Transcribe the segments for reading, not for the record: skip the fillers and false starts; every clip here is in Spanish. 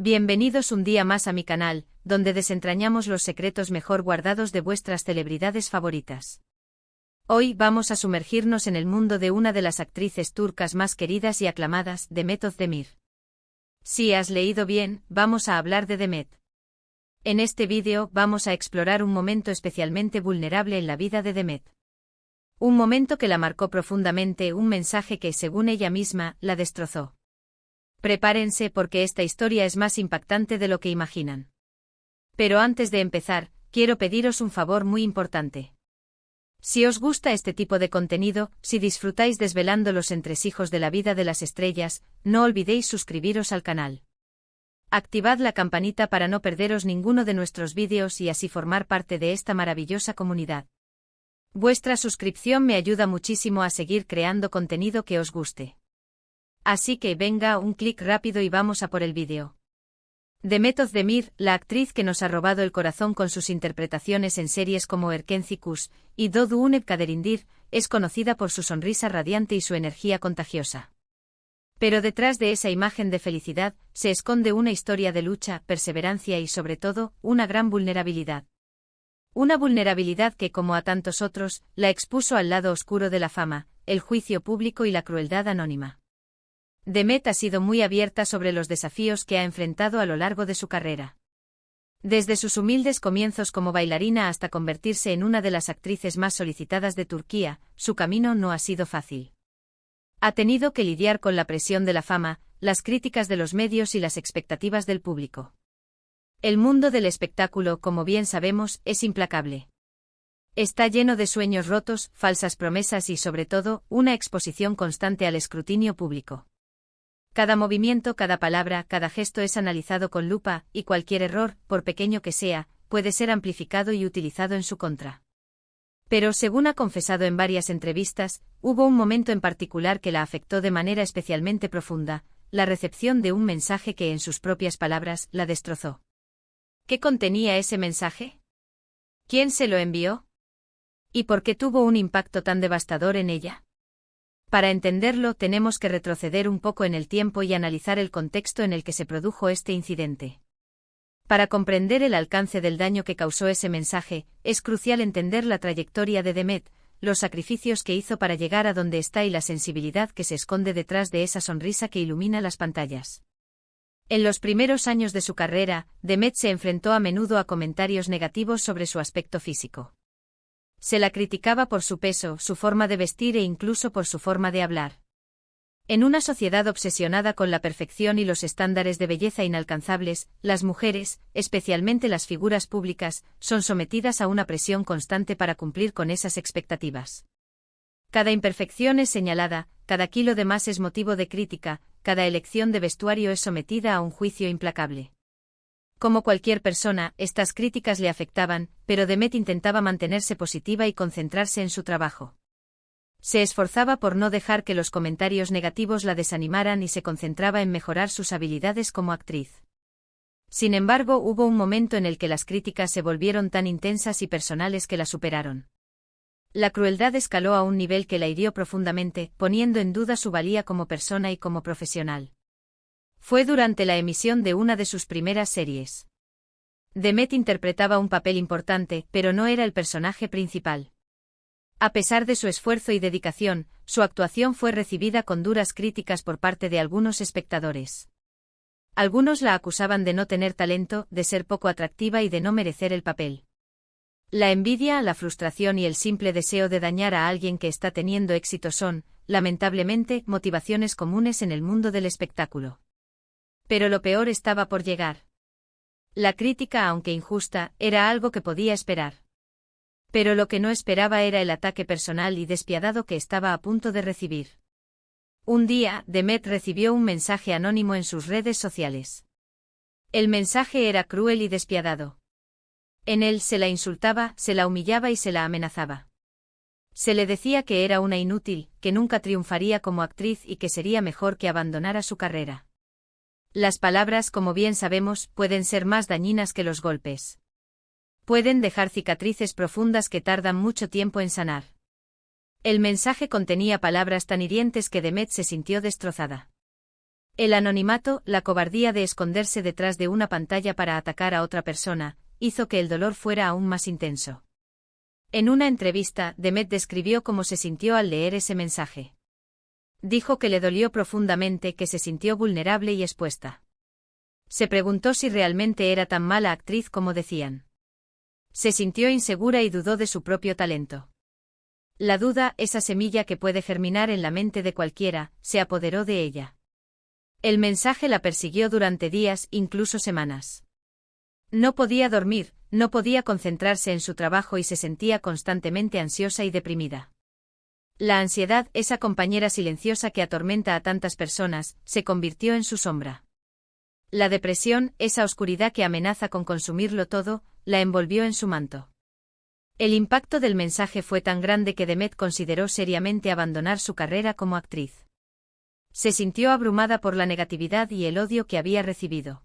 Bienvenidos un día más a mi canal, donde desentrañamos los secretos mejor guardados de vuestras celebridades favoritas. Hoy vamos a sumergirnos en el mundo de una de las actrices turcas más queridas y aclamadas, Demet Özdemir. Si has leído bien, vamos a hablar de Demet. En este vídeo vamos a explorar un momento especialmente vulnerable en la vida de Demet. Un momento que la marcó profundamente, un mensaje que, según ella misma, la destrozó. Prepárense porque esta historia es más impactante de lo que imaginan. Pero antes de empezar, quiero pediros un favor muy importante. Si os gusta este tipo de contenido, si disfrutáis desvelando los entresijos de la vida de las estrellas, no olvidéis suscribiros al canal. Activad la campanita para no perderos ninguno de nuestros vídeos y así formar parte de esta maravillosa comunidad. Vuestra suscripción me ayuda muchísimo a seguir creando contenido que os guste. Así que venga, un clic rápido y vamos a por el vídeo. Demet Özdemir, la actriz que nos ha robado el corazón con sus interpretaciones en series como Erkenci Kuş y Doğduğun Kaderindir, es conocida por su sonrisa radiante y su energía contagiosa. Pero detrás de esa imagen de felicidad, se esconde una historia de lucha, perseverancia y sobre todo, una gran vulnerabilidad. Una vulnerabilidad que, como a tantos otros, la expuso al lado oscuro de la fama, el juicio público y la crueldad anónima. Demet ha sido muy abierta sobre los desafíos que ha enfrentado a lo largo de su carrera. Desde sus humildes comienzos como bailarina hasta convertirse en una de las actrices más solicitadas de Turquía, su camino no ha sido fácil. Ha tenido que lidiar con la presión de la fama, las críticas de los medios y las expectativas del público. El mundo del espectáculo, como bien sabemos, es implacable. Está lleno de sueños rotos, falsas promesas y, sobre todo, una exposición constante al escrutinio público. Cada movimiento, cada palabra, cada gesto es analizado con lupa, y cualquier error, por pequeño que sea, puede ser amplificado y utilizado en su contra. Pero según ha confesado en varias entrevistas, hubo un momento en particular que la afectó de manera especialmente profunda, la recepción de un mensaje que en sus propias palabras, la destrozó. ¿Qué contenía ese mensaje? ¿Quién se lo envió? ¿Y por qué tuvo un impacto tan devastador en ella? Para entenderlo tenemos que retroceder un poco en el tiempo y analizar el contexto en el que se produjo este incidente. Para comprender el alcance del daño que causó ese mensaje, es crucial entender la trayectoria de Demet, los sacrificios que hizo para llegar a donde está y la sensibilidad que se esconde detrás de esa sonrisa que ilumina las pantallas. En los primeros años de su carrera, Demet se enfrentó a menudo a comentarios negativos sobre su aspecto físico. Se la criticaba por su peso, su forma de vestir e incluso por su forma de hablar. En una sociedad obsesionada con la perfección y los estándares de belleza inalcanzables, las mujeres, especialmente las figuras públicas, son sometidas a una presión constante para cumplir con esas expectativas. Cada imperfección es señalada, cada kilo de más es motivo de crítica, cada elección de vestuario es sometida a un juicio implacable. Como cualquier persona, estas críticas le afectaban, pero Demet intentaba mantenerse positiva y concentrarse en su trabajo. Se esforzaba por no dejar que los comentarios negativos la desanimaran y se concentraba en mejorar sus habilidades como actriz. Sin embargo, hubo un momento en el que las críticas se volvieron tan intensas y personales que la superaron. La crueldad escaló a un nivel que la hirió profundamente, poniendo en duda su valía como persona y como profesional. Fue durante la emisión de una de sus primeras series. Demet interpretaba un papel importante, pero no era el personaje principal. A pesar de su esfuerzo y dedicación, su actuación fue recibida con duras críticas por parte de algunos espectadores. Algunos la acusaban de no tener talento, de ser poco atractiva y de no merecer el papel. La envidia, la frustración y el simple deseo de dañar a alguien que está teniendo éxito son, lamentablemente, motivaciones comunes en el mundo del espectáculo. Pero lo peor estaba por llegar. La crítica, aunque injusta, era algo que podía esperar. Pero lo que no esperaba era el ataque personal y despiadado que estaba a punto de recibir. Un día, Demet recibió un mensaje anónimo en sus redes sociales. El mensaje era cruel y despiadado. En él se la insultaba, se la humillaba y se la amenazaba. Se le decía que era una inútil, que nunca triunfaría como actriz y que sería mejor que abandonara su carrera. Las palabras, como bien sabemos, pueden ser más dañinas que los golpes. Pueden dejar cicatrices profundas que tardan mucho tiempo en sanar. El mensaje contenía palabras tan hirientes que Demet se sintió destrozada. El anonimato, la cobardía de esconderse detrás de una pantalla para atacar a otra persona, hizo que el dolor fuera aún más intenso. En una entrevista, Demet describió cómo se sintió al leer ese mensaje. Dijo que le dolió profundamente, que se sintió vulnerable y expuesta. Se preguntó si realmente era tan mala actriz como decían. Se sintió insegura y dudó de su propio talento. La duda, esa semilla que puede germinar en la mente de cualquiera, se apoderó de ella. El mensaje la persiguió durante días, incluso semanas. No podía dormir, no podía concentrarse en su trabajo y se sentía constantemente ansiosa y deprimida. La ansiedad, esa compañera silenciosa que atormenta a tantas personas, se convirtió en su sombra. La depresión, esa oscuridad que amenaza con consumirlo todo, la envolvió en su manto. El impacto del mensaje fue tan grande que Demet consideró seriamente abandonar su carrera como actriz. Se sintió abrumada por la negatividad y el odio que había recibido.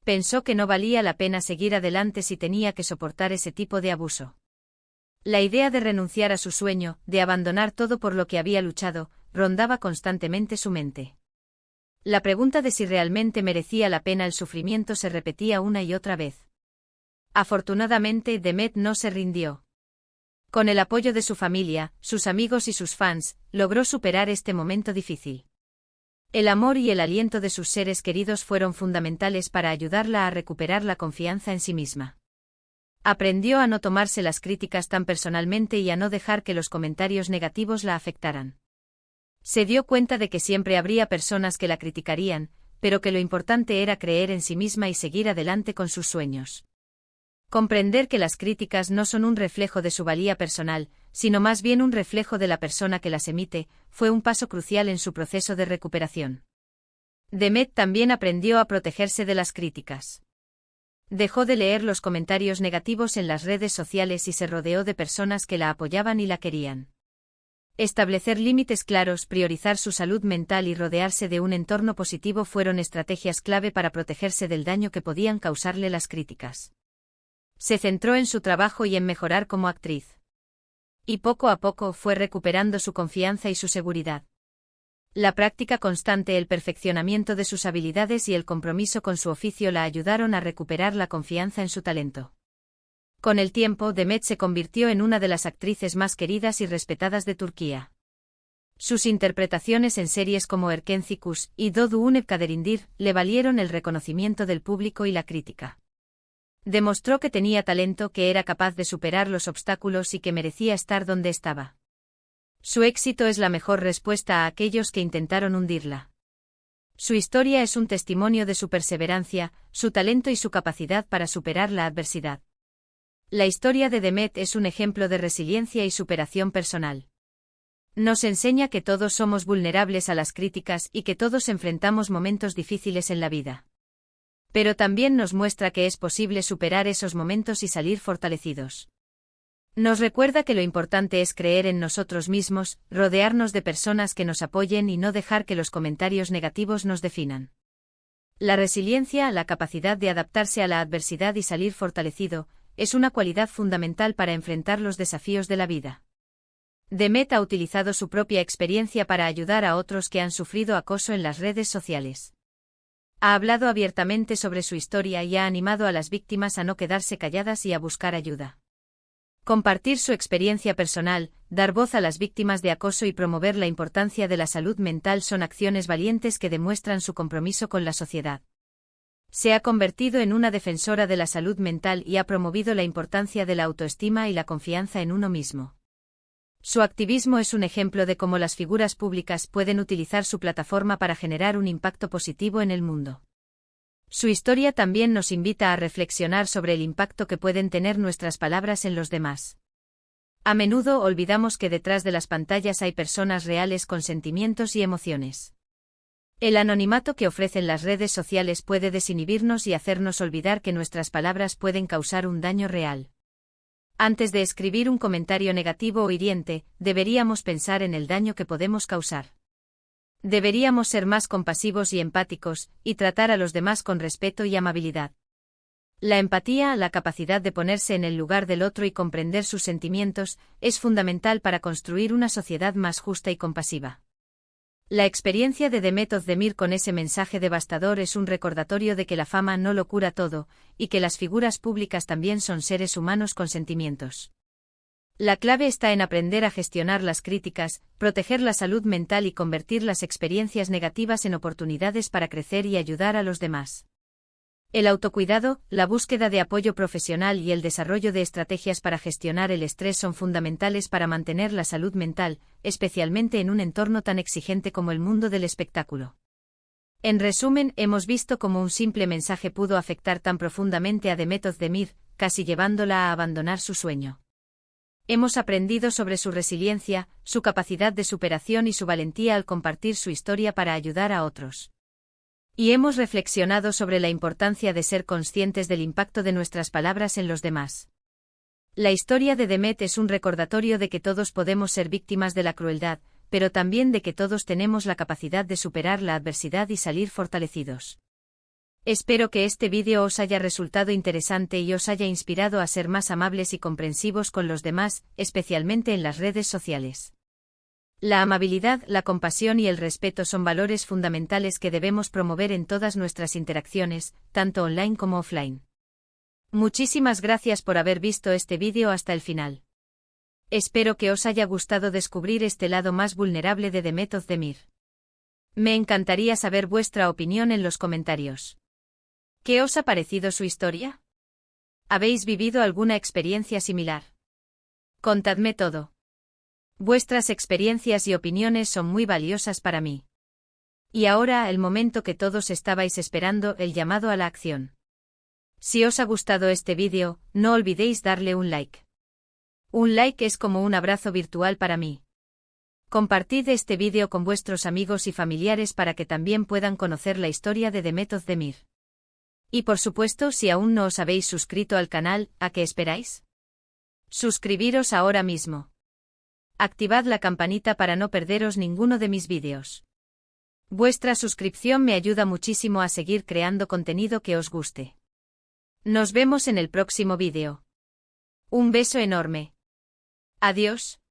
Pensó que no valía la pena seguir adelante si tenía que soportar ese tipo de abuso. La idea de renunciar a su sueño, de abandonar todo por lo que había luchado, rondaba constantemente su mente. La pregunta de si realmente merecía la pena el sufrimiento se repetía una y otra vez. Afortunadamente, Demet no se rindió. Con el apoyo de su familia, sus amigos y sus fans, logró superar este momento difícil. El amor y el aliento de sus seres queridos fueron fundamentales para ayudarla a recuperar la confianza en sí misma. Aprendió a no tomarse las críticas tan personalmente y a no dejar que los comentarios negativos la afectaran. Se dio cuenta de que siempre habría personas que la criticarían, pero que lo importante era creer en sí misma y seguir adelante con sus sueños. Comprender que las críticas no son un reflejo de su valía personal, sino más bien un reflejo de la persona que las emite, fue un paso crucial en su proceso de recuperación. Demet también aprendió a protegerse de las críticas. Dejó de leer los comentarios negativos en las redes sociales y se rodeó de personas que la apoyaban y la querían. Establecer límites claros, priorizar su salud mental y rodearse de un entorno positivo fueron estrategias clave para protegerse del daño que podían causarle las críticas. Se centró en su trabajo y en mejorar como actriz. Y poco a poco fue recuperando su confianza y su seguridad. La práctica constante, el perfeccionamiento de sus habilidades y el compromiso con su oficio la ayudaron a recuperar la confianza en su talento. Con el tiempo, Demet se convirtió en una de las actrices más queridas y respetadas de Turquía. Sus interpretaciones en series como Erkenci y Doğu Unep Kaderindir le valieron el reconocimiento del público y la crítica. Demostró que tenía talento, que era capaz de superar los obstáculos y que merecía estar donde estaba. Su éxito es la mejor respuesta a aquellos que intentaron hundirla. Su historia es un testimonio de su perseverancia, su talento y su capacidad para superar la adversidad. La historia de Demet es un ejemplo de resiliencia y superación personal. Nos enseña que todos somos vulnerables a las críticas y que todos enfrentamos momentos difíciles en la vida. Pero también nos muestra que es posible superar esos momentos y salir fortalecidos. Nos recuerda que lo importante es creer en nosotros mismos, rodearnos de personas que nos apoyen y no dejar que los comentarios negativos nos definan. La resiliencia, la capacidad de adaptarse a la adversidad y salir fortalecido, es una cualidad fundamental para enfrentar los desafíos de la vida. Demet ha utilizado su propia experiencia para ayudar a otros que han sufrido acoso en las redes sociales. Ha hablado abiertamente sobre su historia y ha animado a las víctimas a no quedarse calladas y a buscar ayuda. Compartir su experiencia personal, dar voz a las víctimas de acoso y promover la importancia de la salud mental son acciones valientes que demuestran su compromiso con la sociedad. Se ha convertido en una defensora de la salud mental y ha promovido la importancia de la autoestima y la confianza en uno mismo. Su activismo es un ejemplo de cómo las figuras públicas pueden utilizar su plataforma para generar un impacto positivo en el mundo. Su historia también nos invita a reflexionar sobre el impacto que pueden tener nuestras palabras en los demás. A menudo olvidamos que detrás de las pantallas hay personas reales con sentimientos y emociones. El anonimato que ofrecen las redes sociales puede desinhibirnos y hacernos olvidar que nuestras palabras pueden causar un daño real. Antes de escribir un comentario negativo o hiriente, deberíamos pensar en el daño que podemos causar. Deberíamos ser más compasivos y empáticos, y tratar a los demás con respeto y amabilidad. La empatía, la capacidad de ponerse en el lugar del otro y comprender sus sentimientos, es fundamental para construir una sociedad más justa y compasiva. La experiencia de Demet Özdemir con ese mensaje devastador es un recordatorio de que la fama no lo cura todo, y que las figuras públicas también son seres humanos con sentimientos. La clave está en aprender a gestionar las críticas, proteger la salud mental y convertir las experiencias negativas en oportunidades para crecer y ayudar a los demás. El autocuidado, la búsqueda de apoyo profesional y el desarrollo de estrategias para gestionar el estrés son fundamentales para mantener la salud mental, especialmente en un entorno tan exigente como el mundo del espectáculo. En resumen, hemos visto cómo un simple mensaje pudo afectar tan profundamente a Demet Özdemir, casi llevándola a abandonar su sueño. Hemos aprendido sobre su resiliencia, su capacidad de superación y su valentía al compartir su historia para ayudar a otros. Y hemos reflexionado sobre la importancia de ser conscientes del impacto de nuestras palabras en los demás. La historia de Demet es un recordatorio de que todos podemos ser víctimas de la crueldad, pero también de que todos tenemos la capacidad de superar la adversidad y salir fortalecidos. Espero que este vídeo os haya resultado interesante y os haya inspirado a ser más amables y comprensivos con los demás, especialmente en las redes sociales. La amabilidad, la compasión y el respeto son valores fundamentales que debemos promover en todas nuestras interacciones, tanto online como offline. Muchísimas gracias por haber visto este vídeo hasta el final. Espero que os haya gustado descubrir este lado más vulnerable de Demet Özdemir. Me encantaría saber vuestra opinión en los comentarios. ¿Qué os ha parecido su historia? ¿Habéis vivido alguna experiencia similar? Contadme todo. Vuestras experiencias y opiniones son muy valiosas para mí. Y ahora el momento que todos estabais esperando, el llamado a la acción. Si os ha gustado este vídeo, no olvidéis darle un like. Un like es como un abrazo virtual para mí. Compartid este vídeo con vuestros amigos y familiares para que también puedan conocer la historia de Demet Özdemir. Y por supuesto, si aún no os habéis suscrito al canal, ¿a qué esperáis? Suscribiros ahora mismo. Activad la campanita para no perderos ninguno de mis vídeos. Vuestra suscripción me ayuda muchísimo a seguir creando contenido que os guste. Nos vemos en el próximo vídeo. Un beso enorme. Adiós.